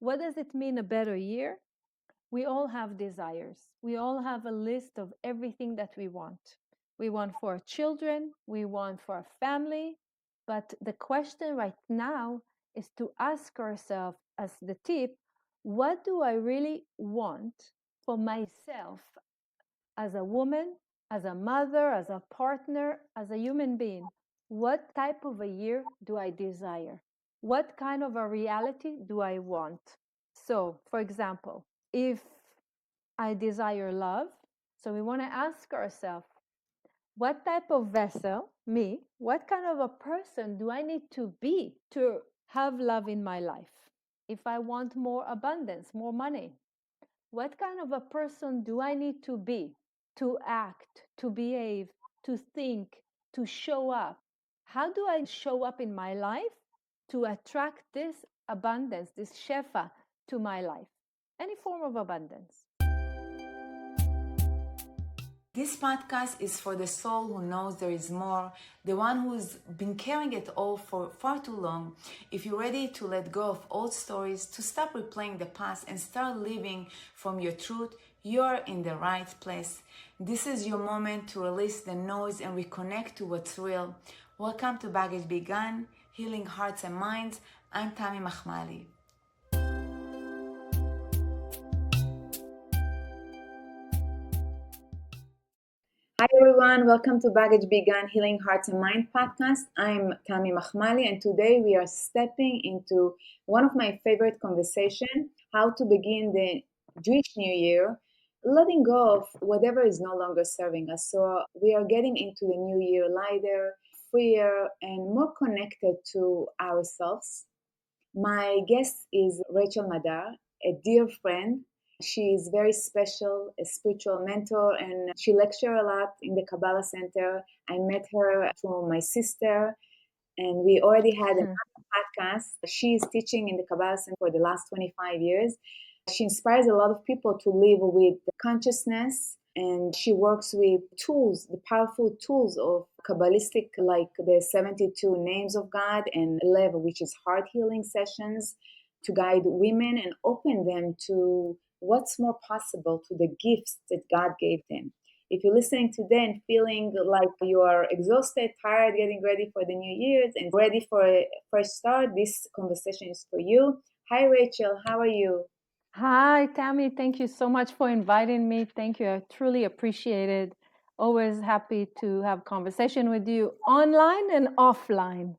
What does it mean, a better year? We all have desires. We all have a list of everything that we want. We want for our children, we want for our family. But the question right now is to ask ourselves, as the tip, what do I really want for myself as a woman, as a mother, as a partner, as a human being? What type of a year do I desire? What kind of a reality do I want? So, for example, if I desire love, so we want to ask ourselves, what type of vessel, me, what kind of a person do I need to be to have love in my life? If I want more abundance, more money, what kind of a person do I need to be to act, to behave, to think, to show up? How do I show up in my life to attract this abundance, this shefa to my life? Any form of abundance. This podcast is for the soul who knows there is more, the one who's been carrying it all for far too long. If you're ready to let go of old stories, to stop replaying the past and start living from your truth, you're in the right place. This is your moment to release the noise and reconnect to what's real. Welcome to Baggage Begun, Healing Hearts and Minds. I'm Tammy Machmali. Hi everyone, welcome to Baggage Begun Healing Hearts and Mind podcast. I'm Tammy Machmali, and today we are stepping into one of my favorite conversations, how to begin the Jewish New Year, letting go of whatever is no longer serving us. So we are getting into the new year lighter, freer, and more connected to ourselves. My guest is Rachel Madar, a dear friend. She is very special, a spiritual mentor, and she lectures a lot in the Kabbalah Center. I met her through my sister, and we already had another podcast. She is teaching in the Kabbalah Center for the last 25 years. She inspires a lot of people to live with consciousness, and she works with tools, the powerful tools of Kabbalistic, like the 72 names of God, and Lev, which is heart healing sessions, to guide women and open them to what's more possible, to the gifts that God gave them. If you're listening today and feeling like you are exhausted, tired, getting ready for the new year's and ready for a fresh start, this conversation is for you. Hi, Rachel. How are you? Hi, Tammy. Thank you so much for inviting me. Thank you. I truly appreciate it. Always happy to have conversation with you online and offline.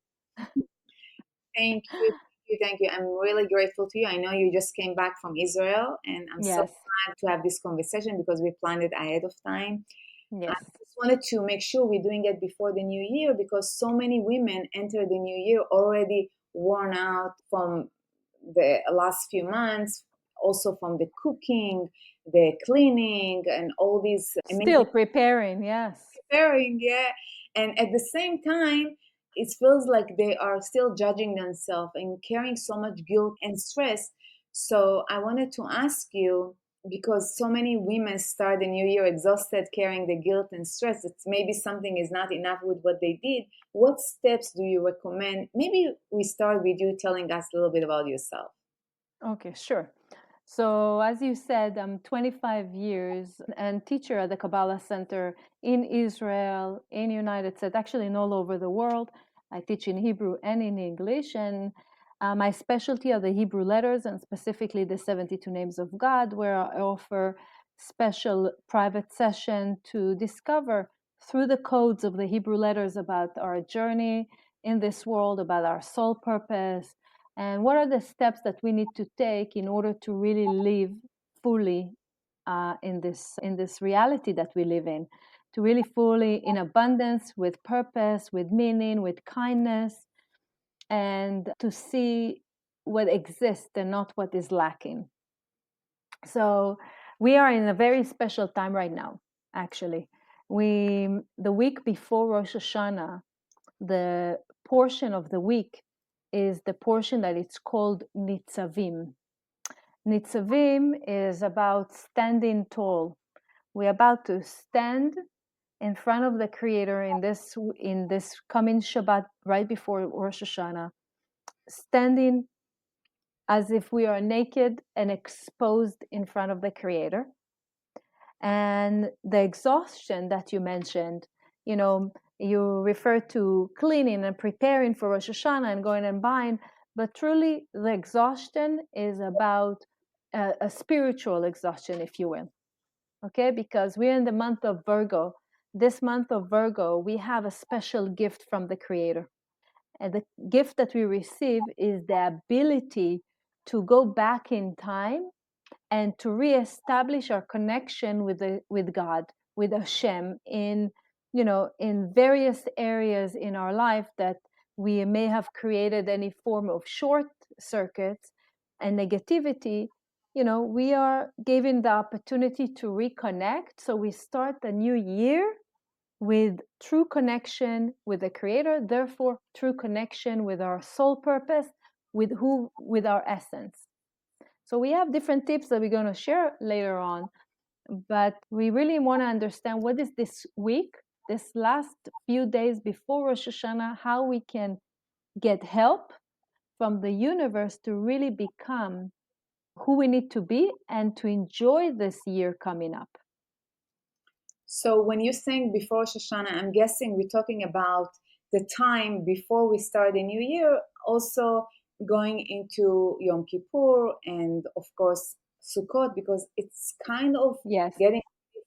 Thank you. Thank you. I'm really grateful to you. I know you just came back from Israel, and I'm so Yes, glad to have this conversation because we planned it ahead of time. I yes. just wanted to make sure we're doing it before the new year because so many women enter the new year already worn out from the last few months, also from the cooking, the cleaning, and all these Still amazing preparing, yes. preparing. Yeah. And at the same time, it feels like they are still judging themselves and carrying so much guilt and stress. So I wanted to ask you, because so many women start the new year exhausted, carrying the guilt and stress that maybe something is not enough with what they did. What steps do you recommend? Maybe we start with you telling us a little bit about yourself. Okay, sure. So, as you said, I'm 25 years and teacher at the Kabbalah Center in Israel, in United States, actually in all over the world. I teach in Hebrew and in English, and my specialty are the Hebrew letters and specifically the 72 names of God, where I offer special private session to discover through the codes of the Hebrew letters about our journey in this world, about our soul purpose, and what are the steps that we need to take in order to really live fully in this reality that we live in, to really fully in abundance, with purpose, with meaning, with kindness, and to see what exists and not what is lacking. So we are in a very special time right now. Actually, the week before Rosh Hashanah, the portion of the week is the portion that it's called Nitzavim. Nitzavim is about standing tall. We're about to stand in front of the Creator in this coming Shabbat right before Rosh Hashanah, standing as if we are naked and exposed in front of the Creator. And the exhaustion that you mentioned, you refer to cleaning and preparing for Rosh Hashanah and going and buying, but truly the exhaustion is about a spiritual exhaustion, if you will. Okay, because we're in the month of Virgo. This month of Virgo, we have a special gift from the Creator. And the gift that we receive is the ability to go back in time and to reestablish our connection with God, with Hashem, in various areas in our life that we may have created any form of short circuits and negativity. We are given the opportunity to reconnect. So we start the new year with true connection with the Creator, therefore true connection with our soul purpose, with our essence. So we have different tips that we're going to share later on, but we really want to understand what is this week, this last few days before Rosh Hashanah, how we can get help from the universe to really become who we need to be and to enjoy this year coming up. So when you're saying before Rosh Hashanah, I'm guessing we're talking about the time before we start the new year, also going into Yom Kippur and of course Sukkot, because it's kind of Yes. getting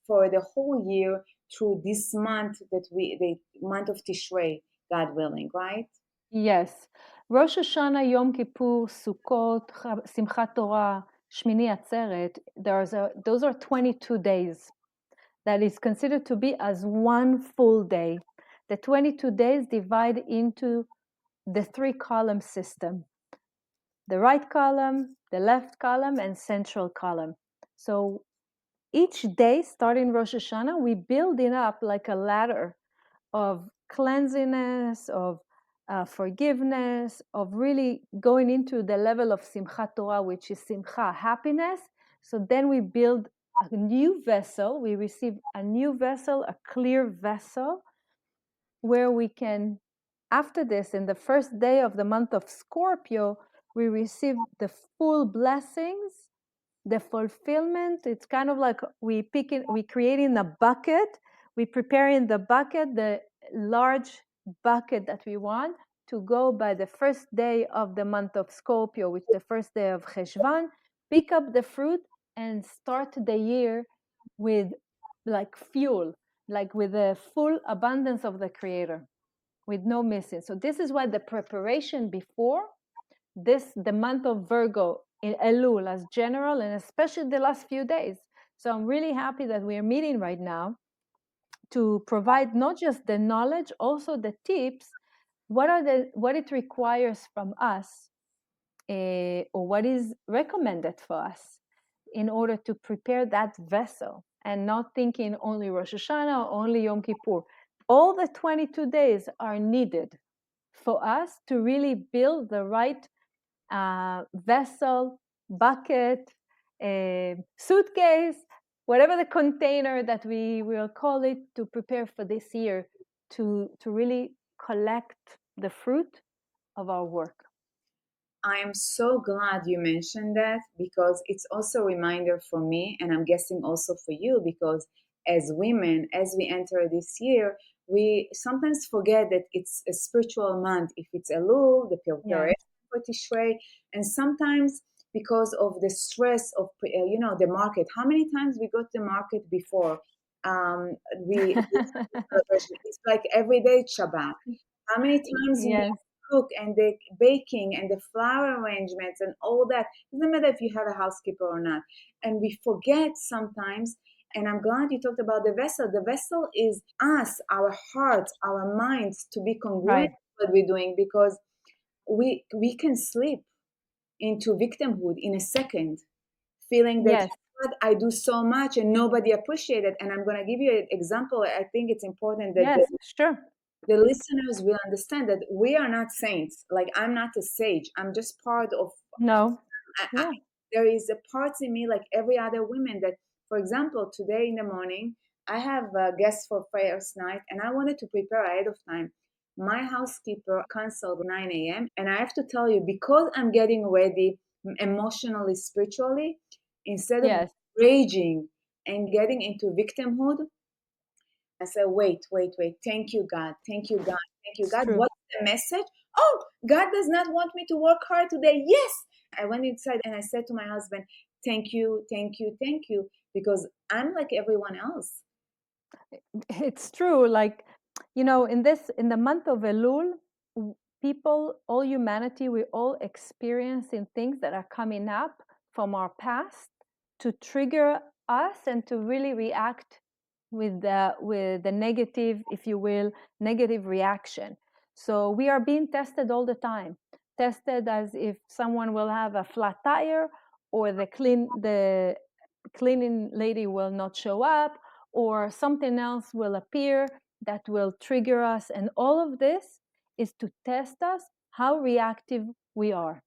for the whole year through this month the month of Tishrei, God willing, right? Yes. Rosh Hashanah, Yom Kippur, Sukkot, Simchat Torah, Shmini Atzeret, those are 22 days. That is considered to be as one full day. The 22 days divide into the 3-column system: the right column, the left column, and central column. So each day, starting Rosh Hashanah, we build it up like a ladder of cleanliness, of forgiveness, of really going into the level of Simchat Torah, which is Simcha, happiness. So then we build a new vessel. We receive a new vessel, a clear vessel, where we can, after this, in the first day of the month of Scorpio, we receive the full blessings, the fulfillment. It's kind of like we creating a bucket, we preparing the bucket, the large bucket that we want to go by the first day of the month of Scorpio, which is the first day of Cheshvan, pick up the fruit and start the year with like fuel, like with the full abundance of the Creator, with no missing. So this is why the preparation before the month of Virgo in Elul as general, and especially the last few days. So I'm really happy that we are meeting right now to provide not just the knowledge, also the tips. What it requires from us, or what is recommended for us in order to prepare that vessel, and not thinking only Rosh Hashanah or only Yom Kippur. All the 22 days are needed for us to really build the right vessel, bucket, suitcase, whatever the container that we will call it, to prepare for this year, to really collect the fruit of our work. I am so glad you mentioned that, because it's also a reminder for me, and I'm guessing also for you, because as women, as we enter this year, we sometimes forget that it's a spiritual month. If it's Elul, the preparation for Tishrei, and sometimes because of the stress of the market. How many times we go to the market before? We it's like everyday Shabbat. How many times you Yes. cook, and the baking and the flower arrangements and all that? It doesn't matter if you have a housekeeper or not. And we forget sometimes. And I'm glad you talked about the vessel. The vessel is us, our hearts, our minds, to be congruent Right. with what we're doing, because we can slip into victimhood in a second, feeling that, Yes. what, I do so much and nobody appreciated it. And I'm going to give you an example. I think it's important that Yes. Sure. the listeners will understand that we are not saints. Like, I'm not a sage. I'm just part of. No. I, Yeah. there is a part in me, like every other woman, that, for example, today in the morning, I have a guest for prayers night, and I wanted to prepare ahead of time. My housekeeper canceled 9 a.m. And I have to tell you, because I'm getting ready emotionally, spiritually, instead of Yes, raging and getting into victimhood. I said, wait, thank you, God, thank you, God, thank you, it's God. true. What's the message? Oh, God does not want me to work hard today. Yes. I went inside and I said to my husband, thank you, thank you, thank you, because I'm like everyone else. It's true. Like, in the month of Elul, people, all humanity, we all experiencing things that are coming up from our past to trigger us and to really react with the negative, if you will, negative reaction. So we are being tested all the time. Tested as if someone will have a flat tire, or the cleaning lady will not show up, or something else will appear that will trigger us. And all of this is to test us how reactive we are.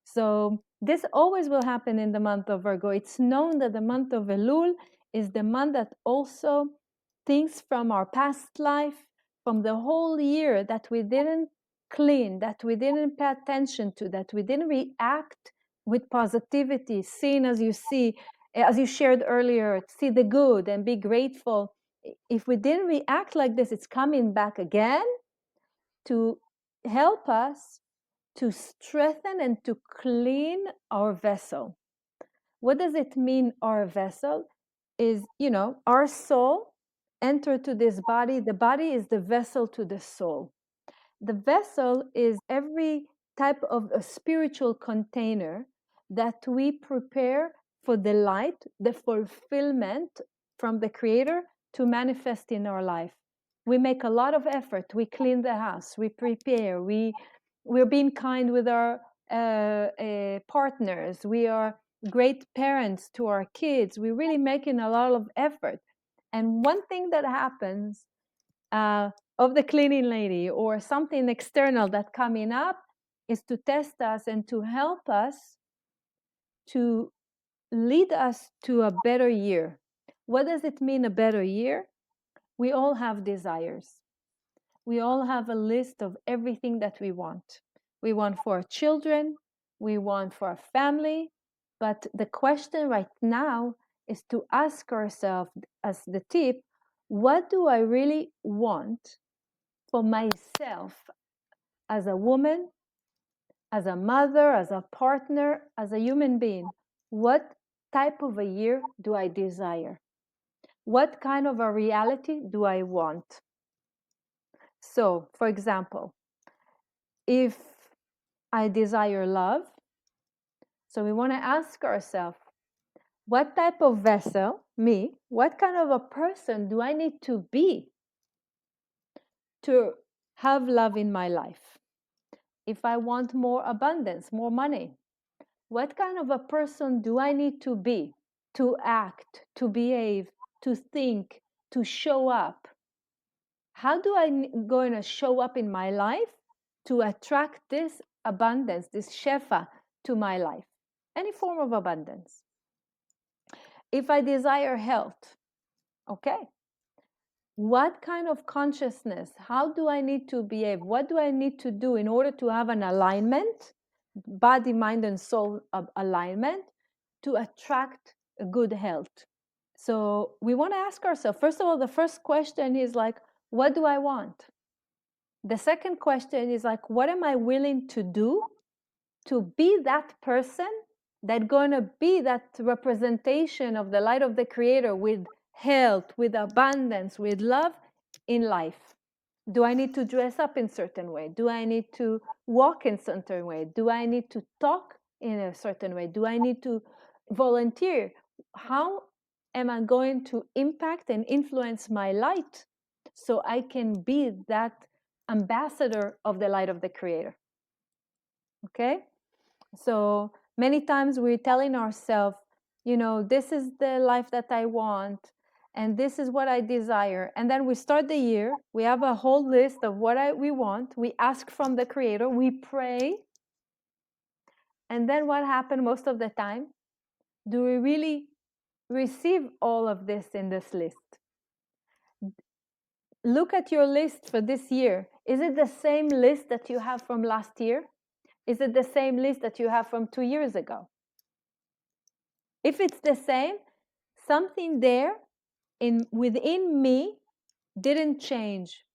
So this always will happen in the month of Virgo. It's known that the month of Elul is the month that also things from our past life, from the whole year that we didn't clean, that we didn't pay attention to, that we didn't react with positivity, seeing as you see, as you shared earlier, see the good and be grateful. If we didn't react like this, it's coming back again to help us to strengthen and to clean our vessel. What does it mean, our vessel? Is, our soul enter to this body. The body is the vessel to the soul. The vessel is every type of a spiritual container that we prepare for the light, the fulfillment from the Creator to manifest in our life. We make a lot of effort. We clean the house. We prepare. We're being kind with our partners. We are great parents to our kids. We're really making a lot of effort. And one thing that happens of the cleaning lady or something external that coming up is to test us and to help us to lead us to a better year. What does it mean, a better year? We all have desires. We all have a list of everything that we want. We want for our children, we want for our family, but the question right now is to ask ourselves, as the tip, what do I really want for myself as a woman, as a mother, as a partner, as a human being? What type of a year do I desire? What kind of a reality do I want? So, for example, if I desire love, so we want to ask ourselves, what type of vessel, me, what kind of a person do I need to be to have love in my life? If I want more abundance, more money, what kind of a person do I need to be to act, to behave, to think, to show up? How do I going to show up in my life to attract this abundance, this shefa to my life? Any form of abundance. If I desire health, okay, what kind of consciousness, how do I need to behave? What do I need to do in order to have an alignment, body, mind, and soul alignment, to attract a good health? So we want to ask ourselves, first of all, the first question is like, what do I want? The second question is like, what am I willing to do to be that person that's going to be that representation of the light of the Creator with health, with abundance, with love in life? Do I need to dress up in a certain way? Do I need to walk in a certain way? Do I need to talk in a certain way? Do I need to volunteer? How am I going to impact and influence my light so I can be that ambassador of the light of the Creator? Okay? So many times we're telling ourselves, this is the life that I want, and this is what I desire. And then we start the year, we have a whole list of what we want. We ask from the Creator, we pray. And then what happened most of the time? Do we really receive all of this in this list? Look at your list for this year. Is it the same list that you have from last year? Is it the same list that you have from 2 years ago? If it's the same, something there within me didn't change.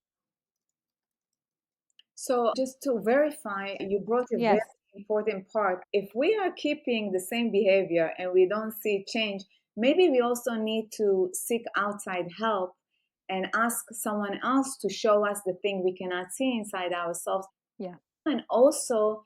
So just to verify, you brought a very Yes. important part. If we are keeping the same behavior and we don't see change, maybe we also need to seek outside help and ask someone else to show us the thing we cannot see inside ourselves. Yeah. And also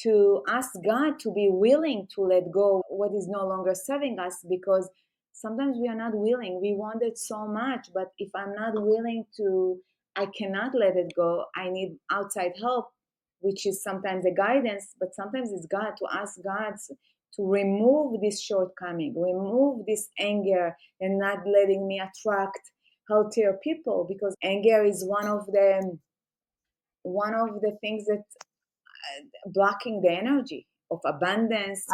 to ask God to be willing to let go what is no longer serving us, because sometimes we are not willing. We want it so much, but if I'm not willing to, I cannot let it go. I need outside help, which is sometimes a guidance, but sometimes it's God, to ask God to remove this shortcoming, remove this anger, and not letting me attract healthier people, because anger is one of the things that blocking the energy of abundance.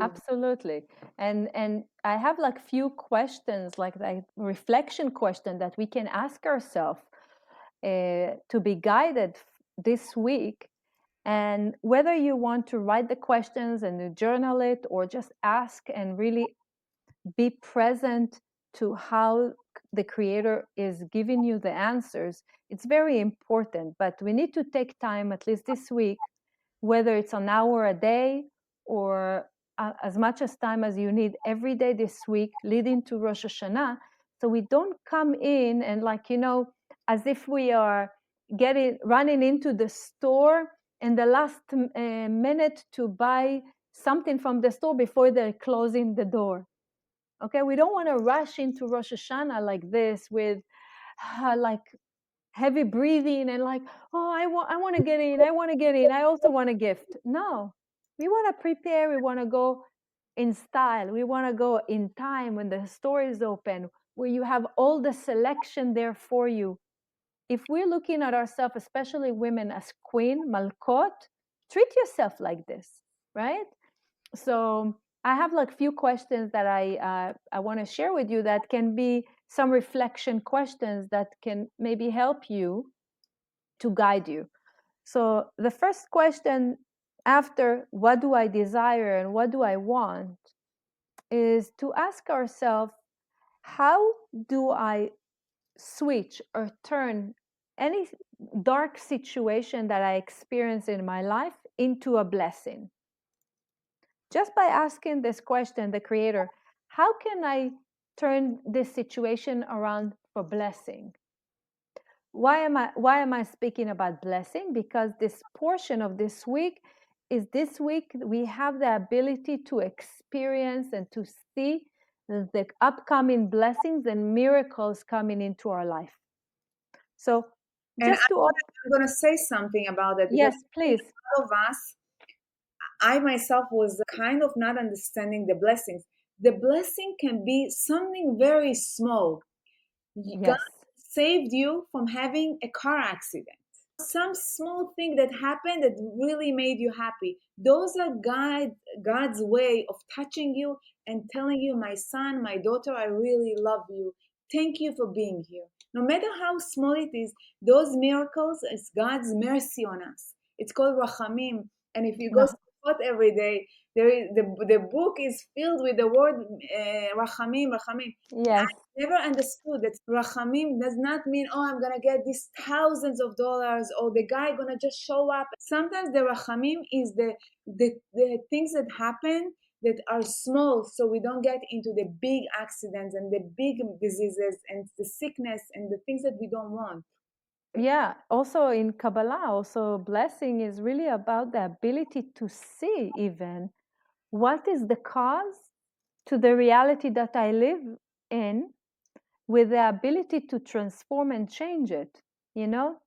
Absolutely. And I have like few questions, like that reflection question that we can ask ourselves to be guided this week. And whether you want to write the questions and journal it, or just ask and really be present to how the creator is giving you the answers, it's very important. But we need to take time, at least this week, whether it's an hour a day or as much as time as you need every day this week leading to Rosh Hashanah, so we don't come in and, like, as if we are running into the store in the last minute to buy something from the store before they're closing the door. Okay, we don't want to rush into Rosh Hashanah like this with like heavy breathing and like, oh, I want to get in, I also want a gift. No, we want to prepare, we want to go in style, we want to go in time when the store is open, where you have all the selection there for you. If we're looking at ourselves, especially women, as queen, malkot, treat yourself like this, right? So I have like few questions that I want to share with you that can be some reflection questions that can maybe help you to guide you. So the first question after what do I desire and what do I want is to ask ourselves, how do I switch or turn any dark situation that I experience in my life into a blessing? Just by asking this question, the creator, how can I turn this situation around for blessing? Why am I speaking about blessing? Because this portion of this week is this week we have the ability to experience and to see the upcoming blessings and miracles coming into our life. So And just to I'm going to say something about that, because yes, please. all of us, I myself was kind of not understanding the blessings. The blessing can be something very small. God Yes. saved you from having a car accident. Some small thing that happened that really made you happy. Those are God's way of touching you and telling you, my son, my daughter, I really love you. Thank you for being here. No matter how small it is, those miracles is God's mercy on us. It's called rachamim. And if you go to Sukkot every day, the book is filled with the word rachamim, rachamim. Yes. Never understood that rachamim does not mean, oh, I'm gonna get these thousands of dollars, or the guy gonna just show up. Sometimes the rachamim is the things that happen that are small, so we don't get into the big accidents and the big diseases and the sickness and the things that we don't want. Yeah, also in Kabbalah, also blessing is really about the ability to see even what is the cause to the reality that I live in, with the ability to transform and change it. You know,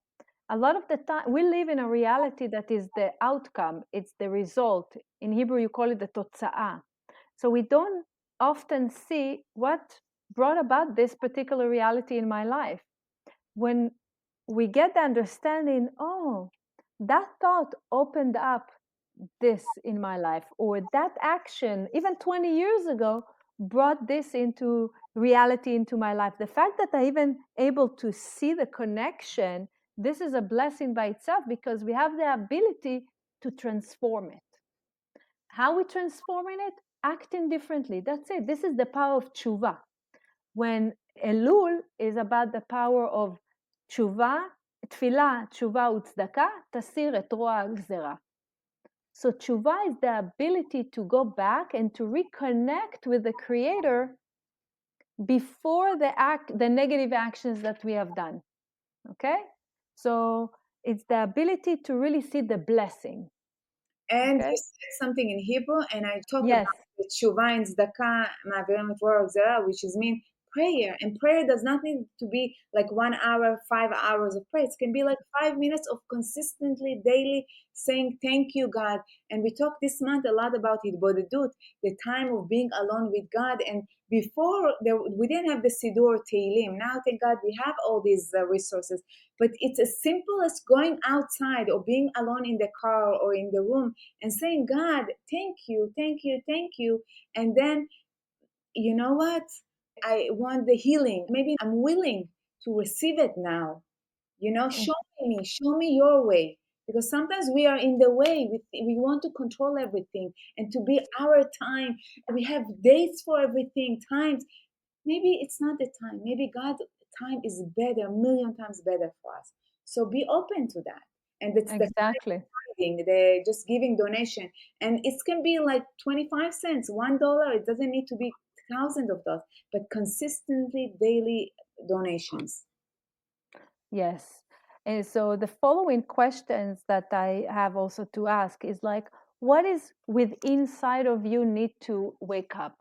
a lot of the time we live in a reality that is the outcome, it's the result. In Hebrew, you call it the totza'ah. So we don't often see what brought about this particular reality in my life. When we get the understanding, oh, that thought opened up this in my life, or that action even 20 years ago brought this into reality into my life. The fact that I even able to see the connection, this is a blessing by itself, because we have the ability to transform it. How we transforming it? Acting differently. That's it. This is the power of tshuva. When Elul is about the power of tshuva, tfilah, tshuva u'tzedakah, tasir et roa gzera. So tshuva is the ability to go back and to reconnect with the Creator before the negative actions that we have done. Okay? So it's the ability to really see the blessing. And Okay? you said something in Hebrew, and I talked Yes. about the tshuva and tzedakah, ma'avirim et roa gzera, which is mean prayer. And prayer does not need to be like 1 hour, 5 hours of prayer. It can be like 5 minutes of consistently, daily saying, thank you, God. And we talked this month a lot about Hitbodedut, the time of being alone with God. And before, we didn't have the Siddur Tehillim. Now, thank God, we have all these resources. But it's as simple as going outside or being alone in the car or in the room and saying, God, thank you, thank you, thank you. And then, you know what? I want the healing. Maybe I'm willing to receive it now. Show me your way. Because sometimes we are in the way. We want to control everything and to be our time. We have dates for everything, times. Maybe it's not the time. Maybe God's time is better, a million times better for us. So be open to that. And it's the Exactly. the just giving donation. And it can be like 25 cents, $1. It doesn't need to be thousands of dollars, but consistently daily donations. Yes. And so the following questions that I have also to ask is like, what is with inside of you need to wake up?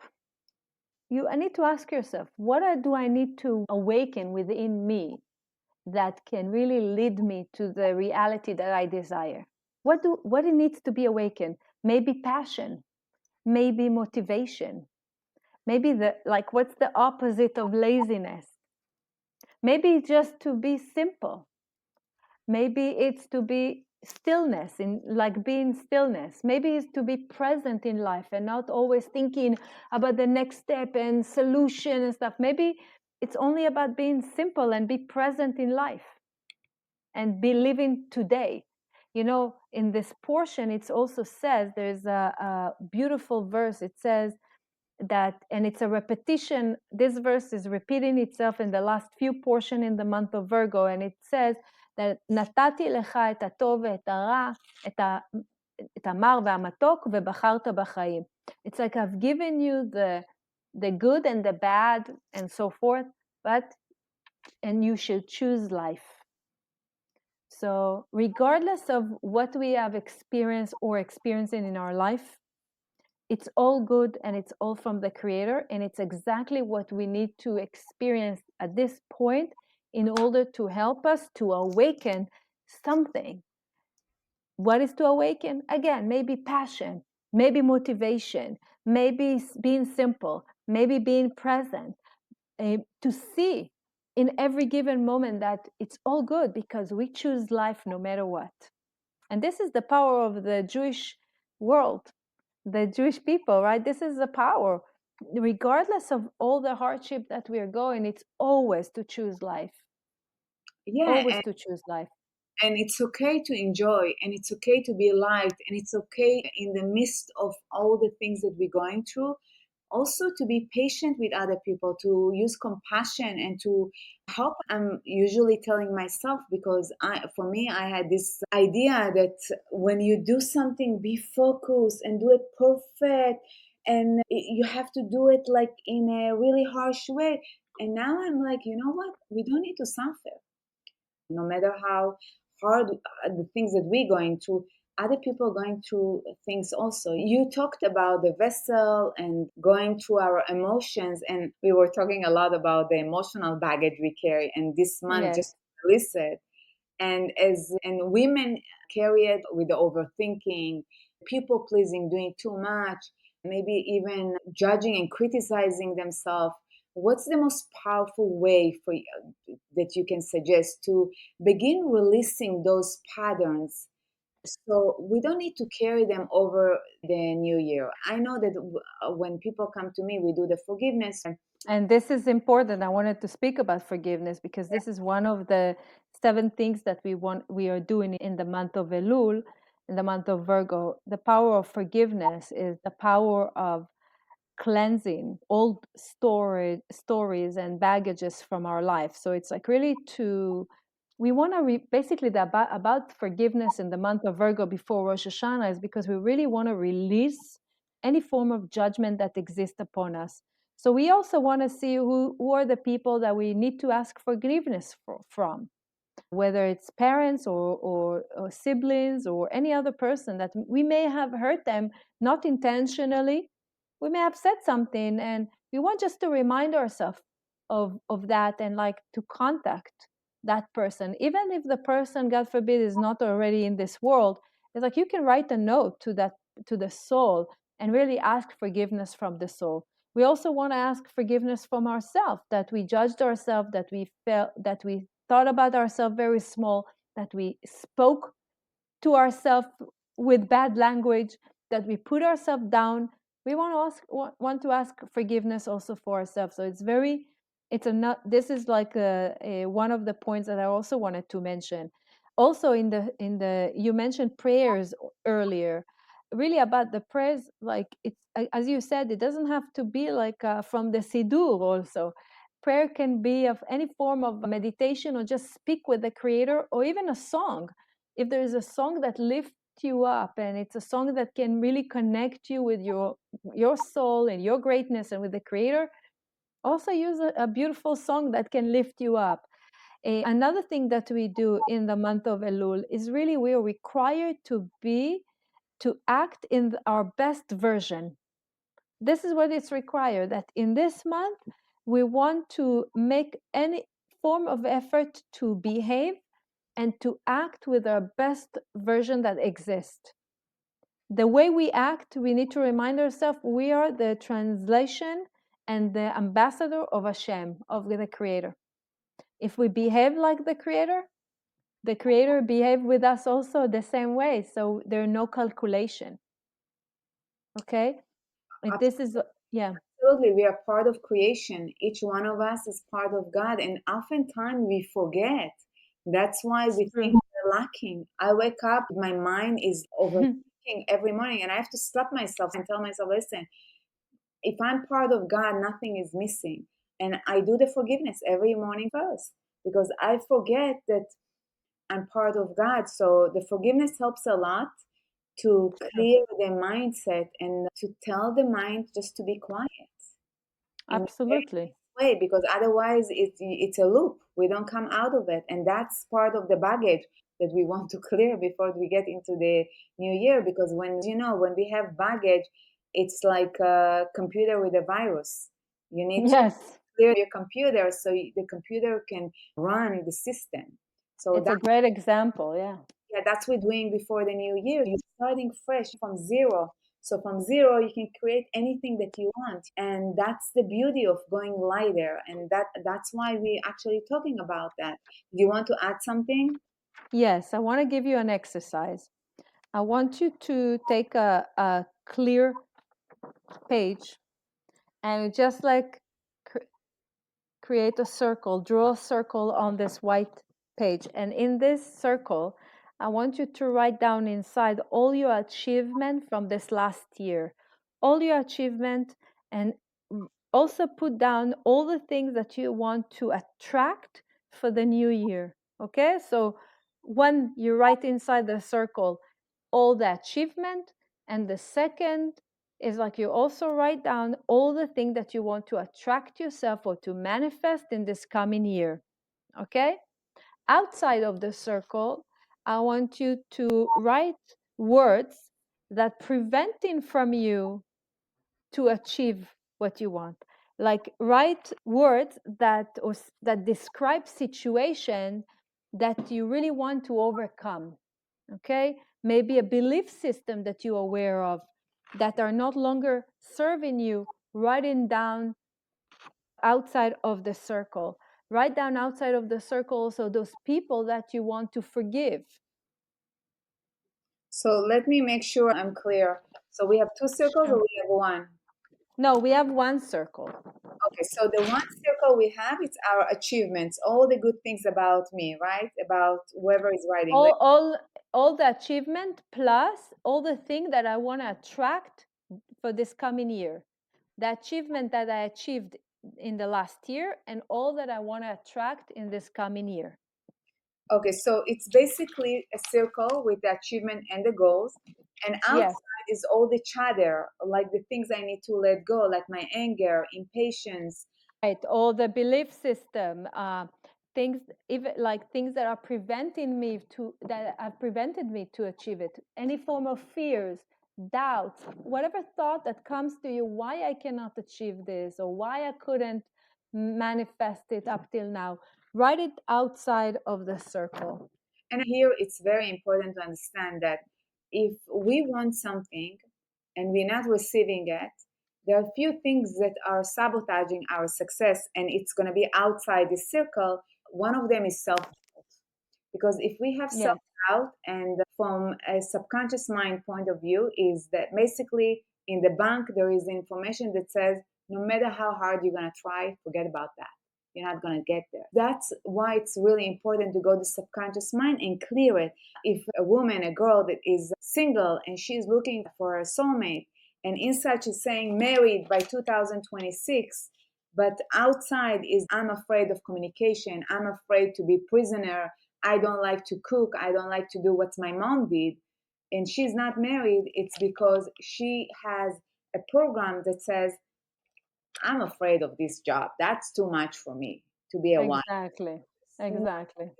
I need to ask yourself, do I need to awaken within me that can really lead me to the reality that I desire? What it needs to be awakened? Maybe passion, maybe motivation, maybe what's the opposite of laziness? Maybe just to be simple. Maybe it's to be stillness, in like being stillness. Maybe it's to be present in life and not always thinking about the next step and solution and stuff. Maybe it's only about being simple and be present in life and be living today. In this portion, it also says, there's a beautiful verse. It says that, and it's a repetition. This verse is repeating itself in the last few portion in the month of Virgo, and it says that נתתי לך את הטוב ואת הרע, את המר והמתוק, ובחרת בחיים. It's like I've given you the good and the bad and so forth, and you should choose life. So regardless of what we have experienced or experiencing in our life, it's all good and it's all from the Creator, and it's exactly what we need to experience at this point in order to help us to awaken something. What is to awaken? Again, maybe passion, maybe motivation, maybe being simple, maybe being present, to see in every given moment that it's all good because we choose life no matter what. And this is the power of the Jewish world, the Jewish people, right? This is the power. Regardless of all the hardship that we are going, it's always to choose life. Yeah, Always to choose life. and it's okay to enjoy, and it's okay to be light, and it's okay in the midst of all the things that we're going through also to be patient with other people, to use compassion and to help. I'm usually telling myself, because for me, I had this idea that when you do something, be focused and do it perfect, and you have to do it like in a really harsh way. And now I'm like, you know what? We don't need to suffer. No matter how hard the things that we're going through, other people are going through things also. You talked about the vessel and going through our emotions, and we were talking a lot about the emotional baggage we carry. And this month Yes. just released it. And women carry it with the overthinking, people pleasing, doing too much, maybe even judging and criticizing themselves. What's the most powerful way for you that you can suggest to begin releasing those patterns so we don't need to carry them over the new year? I know that when people come to me, we do the forgiveness. And this is important. I wanted to speak about forgiveness because this is one of the 7 things that we are doing in the month of Elul. in the month of Virgo, the power of forgiveness is the power of cleansing old stories and baggages from our life. So it's like really we want to basically about forgiveness in the month of Virgo before Rosh Hashanah is because we really want to release any form of judgment that exists upon us. So we also want to see who are the people that we need to ask forgiveness from, whether it's parents or siblings or any other person that we may have hurt them, not intentionally. We may have said something, and we want just to remind ourselves of that, and like to contact that person, even if the person, God forbid, is not already in this world. It's like you can write a note to the soul and really ask forgiveness from the soul. We also want to ask forgiveness from ourselves, that we judged ourselves, that we felt, that we thought about ourselves very small, that we spoke to ourselves with bad language, that we put ourselves down. We want to ask forgiveness also for ourselves. So it's a not. This is like one of the points that I also wanted to mention. Also in the you mentioned prayers earlier, really about the prayers, like it's as you said, it doesn't have to be like from the Siddur. Also, prayer can be of any form of meditation, or just speak with the Creator, or even a song. If there is a song that lifts you up, and it's a song that can really connect you with your soul and your greatness and with the Creator, also use a beautiful song that can lift you up. Another thing that we do in the month of Elul is really we are required to act in our best version. This is what it's required, that in this month we want to make any form of effort to behave and to act with our best version that exists. The way we act, we need to remind ourselves we are the translation and the ambassador of Hashem, of the Creator. If we behave like the Creator behave with us also the same way. So there's no calculation. Okay? And this is, yeah. Absolutely, we are part of creation. Each one of us is part of God, and oftentimes we forget. That's why we think we're lacking. I wake up, my mind is overthinking every morning, and I have to stop myself and tell myself, listen, if I'm part of God, nothing is missing. And I do the forgiveness every morning first because I forget that I'm part of God. So the forgiveness helps a lot to clear the mindset and to tell the mind just to be quiet in a very Absolutely. nice way, because otherwise it's a loop. We don't come out of it, and that's part of the baggage that we want to clear before we get into the new year. Because when we have baggage, it's like a computer with a virus. You need to Yes. clear your computer so the computer can run the system. So It's a great example. Yeah. that's what we're doing before the new year. You're starting fresh from zero. So from zero, you can create anything that you want, and that's the beauty of going lighter. And that's why we're actually talking about that. Do you want to add something? Yes. I want to give you an exercise. I want you to take a clear page and just like create a circle, draw a circle on this white page. And in this circle, I want you to write down inside all your achievement from this last year, all your achievement, and also put down all the things that you want to attract for the new year. Okay, so one, you write inside the circle all the achievement, and the second is like you also write down all the things that you want to attract yourself or to manifest in this coming year. Okay, outside of the circle, I want you to write words that preventing from you to achieve what you want. Like write words that describe situation that you really want to overcome. Okay, maybe a belief system that you're aware of that are not longer serving you. Writing down outside of the circle. Write down outside of the circle also those people that you want to forgive. So let me make sure I'm clear. So we have two circles, or Sure. we have one? No, we have one circle. Okay, so the one circle we have, it's our achievements, all the good things about me, right? About whoever is writing. All all the achievement plus all the things that I want to attract for this coming year. The achievement that I achieved in the last year and all that I want to attract in this coming year. Okay, so it's basically a circle with the achievement and the goals. And outside Yes. is all the chatter, like the things I need to let go, like my anger, impatience. Right, or the belief system, things, even like things that are preventing me to, that have prevented me to achieve it. Any form of fears, doubts, whatever thought that comes to you, why I cannot achieve this, or why I couldn't manifest it up till now. Write it outside of the circle. And here it's very important to understand that if we want something and we're not receiving it, there are a few things that are sabotaging our success, and it's going to be outside the circle. One of them is self doubt. Because if we have self Yes, doubt, and from a subconscious mind point of view, is that basically in the bank there is information that says no matter how hard you're going to try, forget about that. You're not going to get there. That's why it's really important to go to subconscious mind and clear it. If a woman, a girl that is single and she's looking for a soulmate, and inside she's saying married by 2026, but outside is I'm afraid of communication, I'm afraid to be prisoner, I don't like to cook, I don't like to do what my mom did, and she's not married, it's because she has a program that says I'm afraid of this job. That's too much for me to be a wife. exactly. Exactly.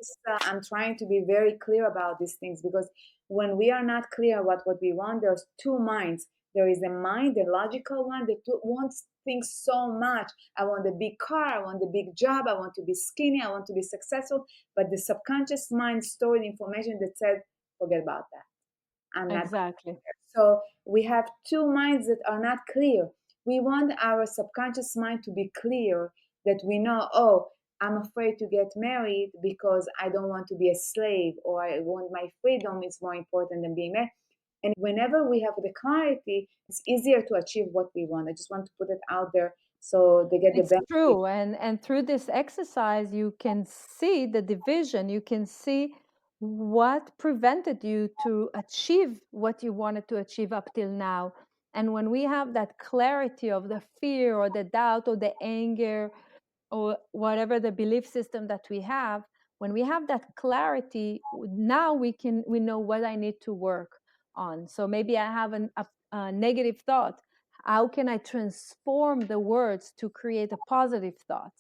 I'm trying to be very clear about these things, because when we are not clear about what we want, there's two minds. There is a mind, the logical one that wants things so much. I want the big car, I want the big job, I want to be skinny, I want to be successful. But the subconscious mind stored information that said, forget about that. I'm not. Exactly. So we have two minds that are not clear. We want our subconscious mind to be clear, that we know, oh, I'm afraid to get married because I don't want to be a slave, or I want my freedom is more important than being married. And whenever we have the clarity, it's easier to achieve what we want. I just want to put it out there so they get the It's benefit. true. And through this exercise, you can see the division. You can see what prevented you to achieve what you wanted to achieve up till now. And when we have that clarity of the fear or the doubt or the anger or whatever the belief system that we have, when we have that clarity, now we know what I need to work on. So maybe I have a negative thought. How can I transform the words to create a positive thought?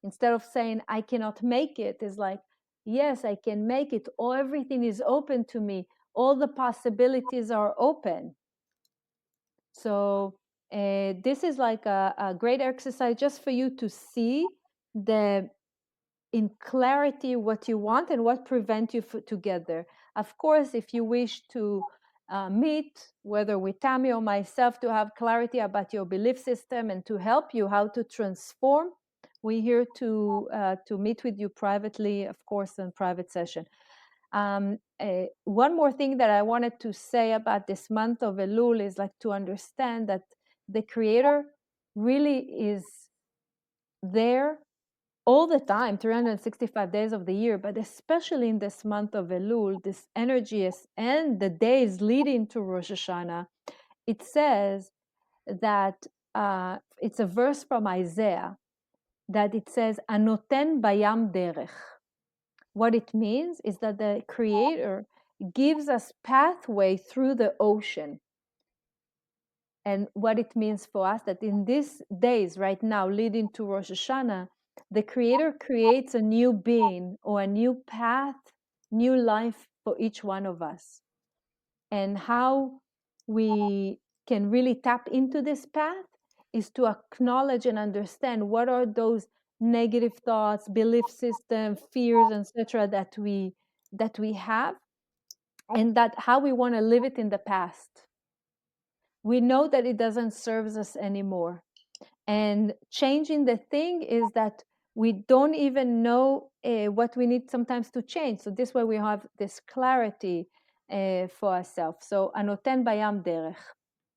Instead of saying I cannot make it, is like, yes, I can make it. All everything is open to me. All the possibilities are open. So this is like a great exercise just for you to see the in clarity what you want and what prevent you together. Of course, if you wish to meet, whether with Tammy or myself, to have clarity about your belief system and to help you how to transform, we're here to meet with you privately, of course, in private session. One more thing that I wanted to say about this month of Elul is like to understand that the Creator really is there all the time, 365 days of the year, but especially in this month of Elul, this energy is, and the days leading to Rosh Hashanah, it says that it's a verse from Isaiah that it says, Anoten bayam derech. What it means is that the Creator gives us pathway through the ocean. And what it means for us that in these days right now leading to Rosh Hashanah, the Creator creates a new being or a new path, new life for each one of us. And how we can really tap into this path is to acknowledge and understand what are those negative thoughts, belief system, fears, etc. that we have, and that how we want to live it in the past. We know that it doesn't serve us anymore. And changing the thing is that we don't even know what we need sometimes to change. So this way we have this clarity for ourselves. So anoten bayam derech.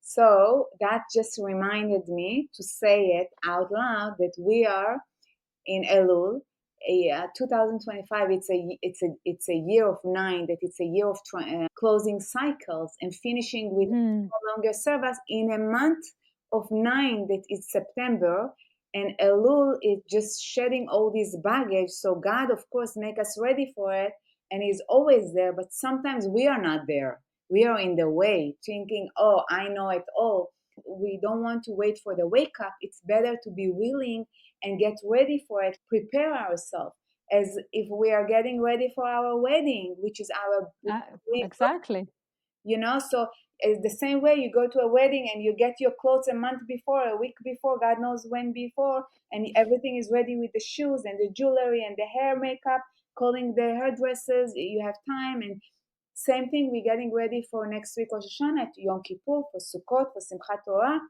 So that just reminded me to say it out loud that we are in Elul, 2025, it's a year of nine, that it's a year of closing cycles and finishing with Mm-hmm. no longer serve us in a month of nine, that it's September, and Elul is just shedding all this baggage. So God, of course, make us ready for it, and He's always there. But sometimes we are not there. We are in the way, thinking, "Oh, I know it all." We don't want to wait for the wake up. It's better to be willing and get ready for it. Prepare ourselves as if we are getting ready for our wedding, which is our big, Exactly. so it's the same way you go to a wedding and you get your clothes a month before, a week before, God knows when before, and everything is ready with the shoes and the jewelry and the hair makeup, calling the hairdressers. You have time. And same thing, we're getting ready for next week Rosh Hashanah, Yom Kippur, for Sukkot, for Simchat Torah,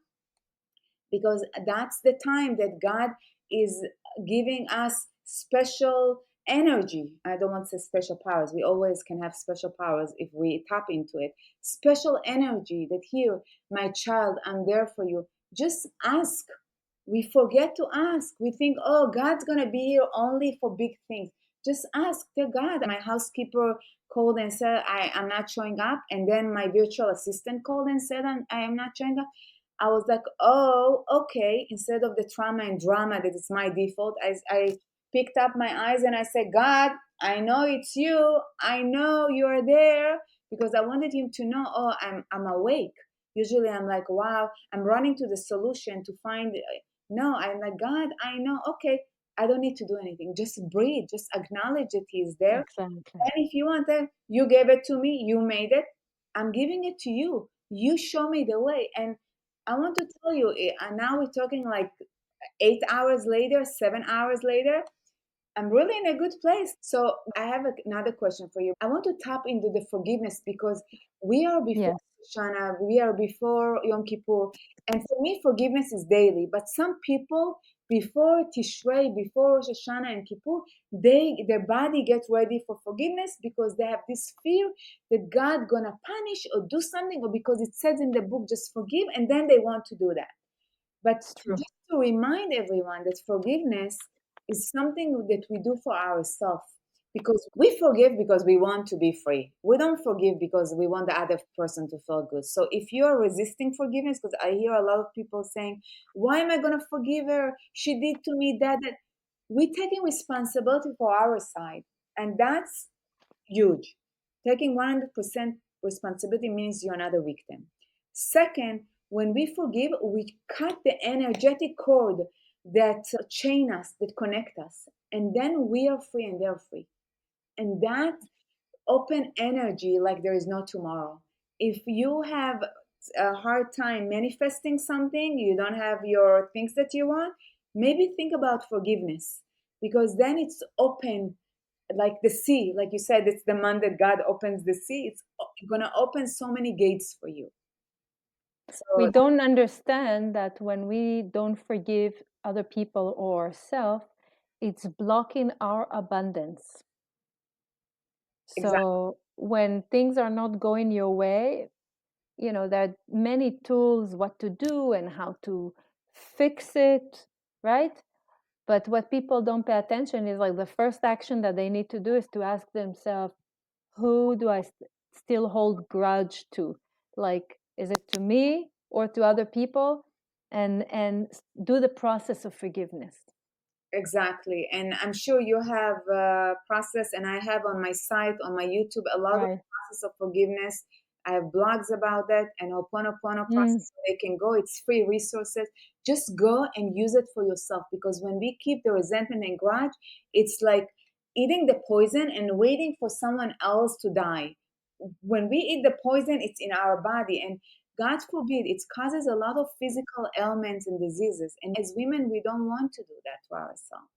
because that's the time that God is giving us special energy. I don't want to say special powers. We always can have special powers if we tap into it. Special energy that here, my child, I'm there for you. Just ask. We forget to ask. We think, oh, God's going to be here only for big things. Just ask. Tell God. My housekeeper called and said, I'm not showing up. And then my virtual assistant called and said, I am not showing up. I was like, oh, okay. Instead of the trauma and drama that is my default, I picked up my eyes and I said, God, I know it's you. I know you're there, because I wanted him to know, oh, I'm awake. Usually I'm like, wow, I'm running to the solution to find. No, I'm like, God, I know. Okay, I don't need to do anything. Just breathe. Just acknowledge that He's there. Exactly. And if you want that, you gave it to me. You made it. I'm giving it to you. You show me the way. And I want to tell you, now we're talking like 8 hours later, 7 hours later. I'm really in a good place. So I have another question for you. I want to tap into the forgiveness, because we are before Yes. Shana, we are before Yom Kippur. And for me, forgiveness is daily. But some people, before Tishrei, before Rosh Hashanah and Kippur, their body gets ready for forgiveness, because they have this fear that God gonna punish or do something, or because it says in the book, just forgive, and then they want to do that. But It's true. just to remind everyone that forgiveness is something that we do for ourselves, because we forgive because we want to be free. We don't forgive because we want the other person to feel good. So if you're resisting forgiveness, because I hear a lot of people saying, why am I going to forgive her? She did to me that. We're taking responsibility for our side. And that's huge. Taking 100% responsibility means you're not a victim. Second, when we forgive, we cut the energetic cord that chain us, that connect us. And then we are free and they're free. And that open energy like there is no tomorrow. If you have a hard time manifesting something, you don't have your things that you want, maybe think about forgiveness, because then it's open like the sea. Like you said, it's the month that God opens the sea. It's going to open so many gates for you. We So don't understand that when we don't forgive other people or ourselves, it's blocking our abundance. exactly, So when things are not going your way, there are many tools what to do and how to fix it, right? But what people don't pay attention is like the first action that they need to do is to ask themselves, who do I still hold grudge to? Like, is it to me or to other people? And do the process of forgiveness. exactly. And I'm sure you have a process, and I have on my site, on my YouTube, a lot of Right. process of forgiveness. I have blogs about that, and Ho'oponopono Mm. process. They can go. It's free resources. Just go and use it for yourself, because when we keep the resentment and grudge, it's like eating the poison and waiting for someone else to die. When we eat the poison, it's in our body, and God forbid, it causes a lot of physical ailments and diseases. And as women, we don't want to do that to ourselves.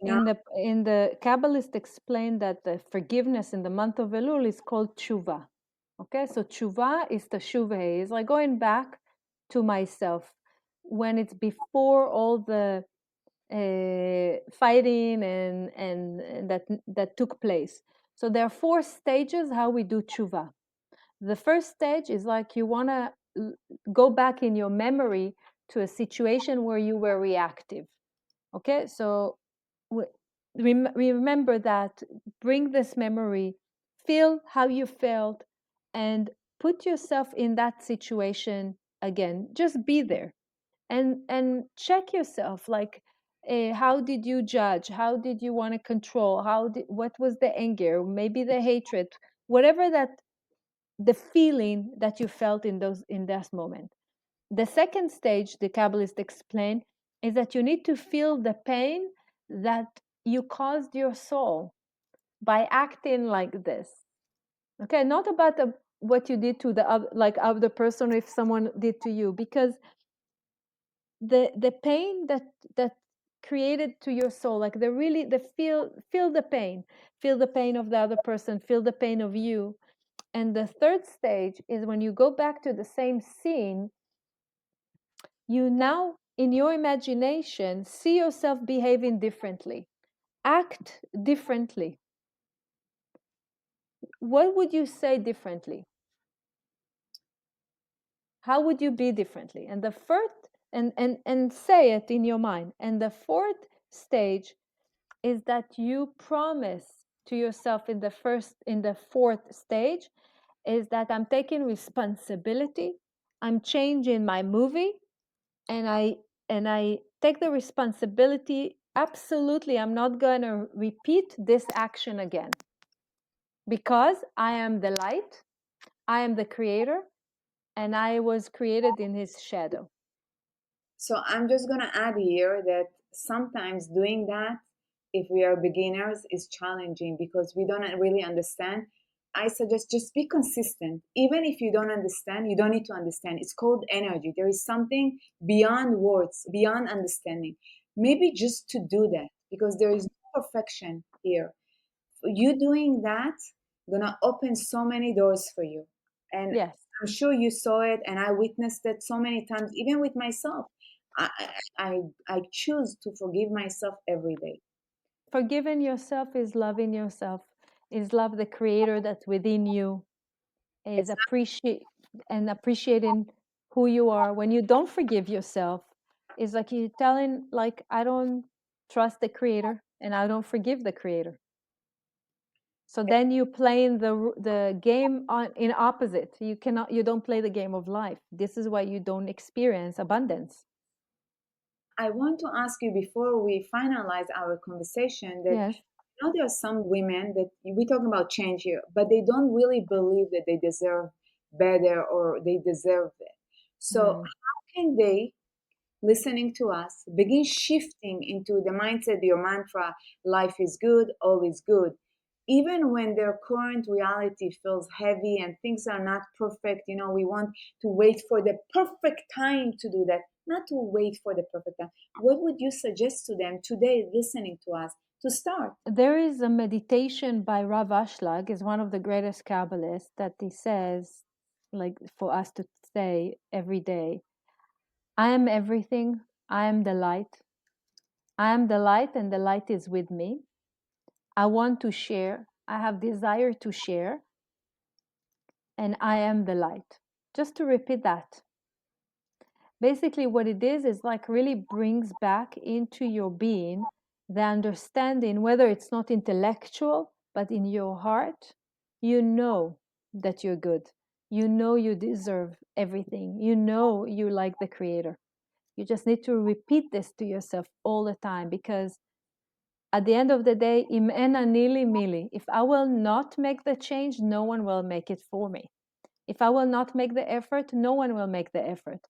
You know? In the Kabbalists explain that the forgiveness in the month of Elul is called tshuva. Okay, so tshuva is the shuvah, is like going back to myself when it's before all the fighting and that took place. So there are four stages how we do tshuva. The first stage is like you want to go back in your memory to a situation where you were reactive. Okay, so remember that, bring this memory, feel how you felt, and put yourself in that situation again. Just be there and check yourself, like, how did you judge, how did you want to control, what was the anger, maybe the hatred, whatever that, the feeling that you felt in that moment. The second stage, the Kabbalists explain, is that you need to feel the pain that you caused your soul by acting like this. Okay, not about what you did to the other, like other person, if someone did to you, because the pain that created to your soul, like the feel the pain of the other person, feel the pain of you. And the third stage is when you go back to the same scene, you now, in your imagination, see yourself behaving differently, act differently. What would you say differently? How would you be differently? And the fourth, and say it in your mind. And the fourth stage is that you promise to yourself in the fourth stage, is that I'm taking responsibility, I'm changing my movie, and I take the responsibility. Absolutely, I'm not going to repeat this action again, because I am the light, I am the creator, and I was created in his shadow. So I'm just going to add here that sometimes doing that, if we are beginners, is challenging because we don't really understand. I suggest just be consistent. Even if you don't understand, you don't need to understand. It's called energy. There is something beyond words, beyond understanding. Maybe just to do that, because there is no perfection here. You doing that gonna open so many doors for you. And Yes. I'm sure you saw it, and I witnessed it so many times, even with myself. I choose to forgive myself every day. Forgiving yourself is loving yourself, is love the creator that's within you, is It's appreciating who you are. When you don't forgive yourself, it's like you telling, like, I don't trust the creator and I don't forgive the creator. So then you playing the game in opposite. You don't play the game of life. This is why you don't experience abundance. I want to ask you before we finalize our conversation that Yes. there are some women that we're talking about change here, but they don't really believe that they deserve better or they deserve it. So Mm. how can they, listening to us, begin shifting into the mindset, your mantra, life is good, all is good, even when their current reality feels heavy and things are not perfect? We want to wait for the perfect time to do that, not to wait for the perfect time. What would you suggest to them today, listening to us, to start? There is a meditation by Rav Ashlag, is one of the greatest Kabbalists, that he says, like, for us to say every day, I am everything, I am the light. I am the light and the light is with me. I want to share. I have desire to share, and I am the light. Just to repeat that. Basically, what it is like really brings back into your being the understanding, whether it's not intellectual, but in your heart, you know that you're good. You know you deserve everything. You know you like the Creator. You just need to repeat this to yourself all the time, because at the end of the day, im ena nili mili. If I will not make the change, no one will make it for me. If I will not make the effort, no one will make the effort.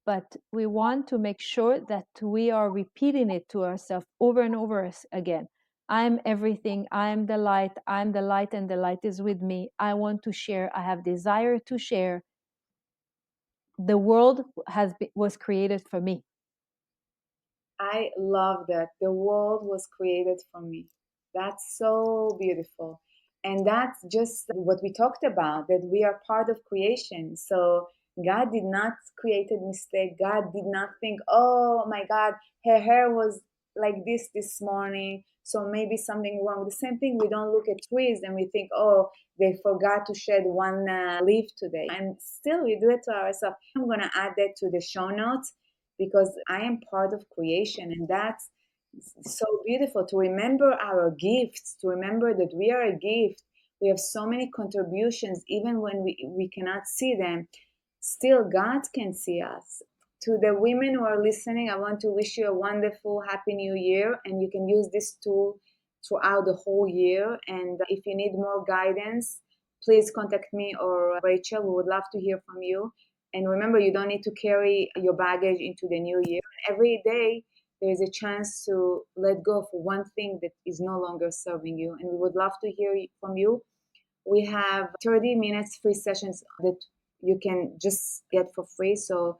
But we want to make sure that we are repeating it to ourselves over and over again. I am everything. I am the light. I am the light, and the light is with me. I want to share. I have desire to share. The world was created for me. I love that. The world was created for me. That's so beautiful. And that's just what we talked about, that we are part of creation. So God did not create a mistake. God did not think, oh my God, her hair was like this morning, so maybe something wrong. The same thing, we don't look at trees and we think, oh, they forgot to shed one leaf today. And still we do it to ourselves. I'm going to add that to the show notes, because I am part of creation, and that's so beautiful to remember our gifts, to remember that we are a gift. We have so many contributions, even when we cannot see them. Still, God can see us. To the women who are listening, I want to wish you a wonderful, happy new year. And you can use this tool throughout the whole year. And if you need more guidance, please contact me or Rachel. We would love to hear from you. And remember, you don't need to carry your baggage into the new year. Every day, there is a chance to let go of one thing that is no longer serving you. And we would love to hear from you. We have 30 minutes free sessions that you can just get for free. So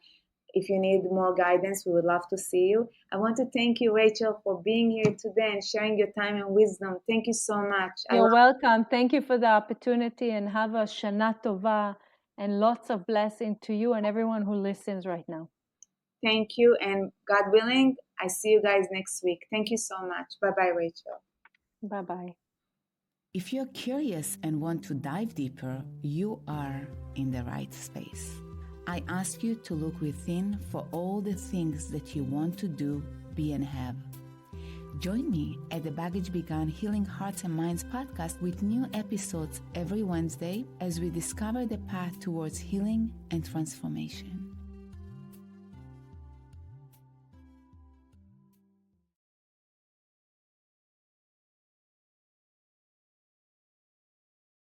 if you need more guidance, we would love to see you. I want to thank you, Rachel, for being here today and sharing your time and wisdom. Thank you so much. You're welcome. Thank you for the opportunity, and have a Shana Tova and lots of blessing to you and everyone who listens right now. Thank you. And God willing, I see you guys next week. Thank you so much. Bye-bye, Rachel. Bye-bye. If you're curious and want to dive deeper, you are in the right space. I ask you to look within for all the things that you want to do, be, and have. Join me at the Baggage Begun Healing Hearts and Minds podcast with new episodes every Wednesday as we discover the path towards healing and transformation.